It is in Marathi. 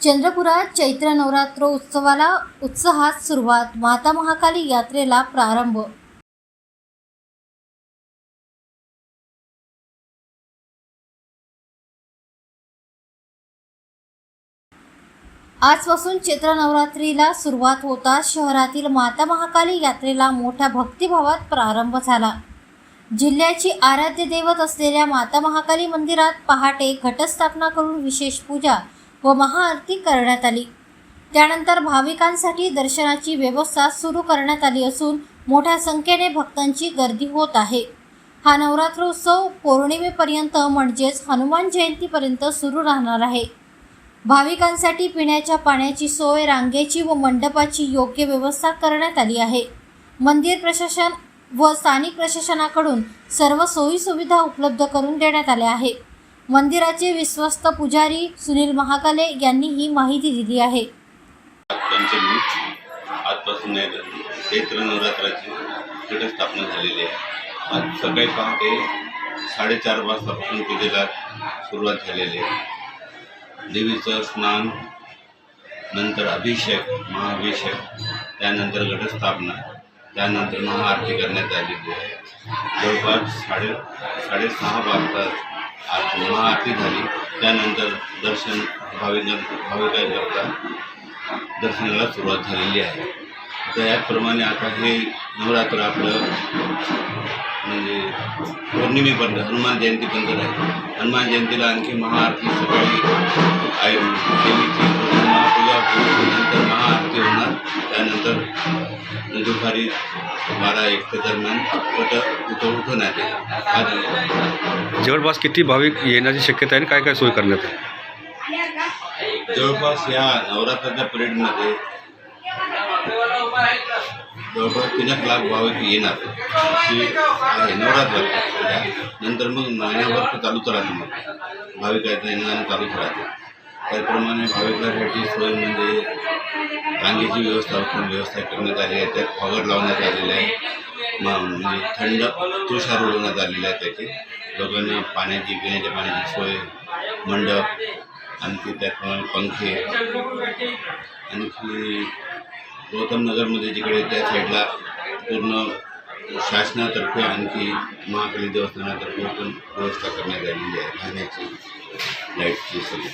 चंद्रपुरात चैत्र नवरात्र उत्सवाला उत्साहात सुरुवात, माता महाकाली यात्रेला प्रारंभ। आजपासून चैत्र नवरात्रीला सुरुवात होताच शहरातील माता महाकाली यात्रेला मोठ्या भक्तिभावात प्रारंभ झाला। जिल्ह्याची आराध्य दैवत असलेल्या माता महाकाली मंदिरात पहाटे घटस्थापना करून विशेष पूजा व महाआरती करण्यात आली। त्यानंतर भाविकांसाठी दर्शनाची व्यवस्था सुरू करण्यात आली असून मोठ्या संख्येने भक्तांची गर्दी होत आहे। हा नवरात्रोत्सव पौर्णिमेपर्यंत म्हणजेच हनुमान जयंतीपर्यंत सुरू राहणार आहे। भाविकांसाठी पिण्याच्या पाण्याची सोय, रांगेची व मंडपाची योग्य व्यवस्था करण्यात आली आहे। मंदिर प्रशासन व स्थानिक प्रशासनाकडून सर्व सोयी सुविधा उपलब्ध करून देण्यात आल्या आहे। मंदिराचे विश्वस्त पुजारी सुनील महाकाले यांनी ही माहिती दिली आहे। पंचमी आजपासून चैत्र नवरात्राची घटस्थापना झालेली आहे। आज सकाळी पहाटे 4:30 वाजतापासून पूजेला सुरुवात झालेली आहे। देवीचं स्नान, नंतर अभिषेक, महाअभिषेक, त्यानंतर घटस्थापना, त्यानंतर महाआरती करण्यात आलेली आहे। जवळपास 6:30 वाजता महाआरती झाली। त्यानंतर दर्शन भाविकांकरता दर्शनाला सुरुवात झालेली आहे। तर याचप्रमाणे आता हे नवरात्र आपलं म्हणजे पौर्णिमेपर्यंत, हनुमान जयंतीपर्यंत राहील। हनुमान जयंतीला आणखी महाआरती सकाळी आहे, देवीची महापूजा होऊन नंतर महाआरती होणार। त्यानंतर दुपारी 12-1 दरम्यान उठवण्यात येईल। जवळपास किती भाविक येण्याची शक्यता आहे आणि काय काय सोय करण्यात आहे? जवळपास या नवरात्राच्या पिरियडमध्ये जवळपास 3 लाख भाविक येणार अशी आहे नवरात्रात। नंतर मग महिन्याभर चालूच राहते, मग भाविकांचं येणं चालूच राहते। त्याप्रमाणे भाविकांसाठी सोय म्हणजे रांगेची व्यवस्था करण्यात आली आहे। त्यात फॉगर लावण्यात आलेले आहे, म्हणजे थंड तुषार उडवण्यात आलेले आहे। त्याचे लोकांना पाण्याची, पिण्याच्या पाण्याची सोय, मंडप, आणखी त्याप्रमाणे पंखे, आणखी गौतम नगरमध्ये जिकडे त्या साईडला पूर्ण शासनातर्फे आणखी महाकाली देवस्थानातर्फे पण व्यवस्था करण्यात आलेली आहे, राहण्याची, लाईटची सगळी।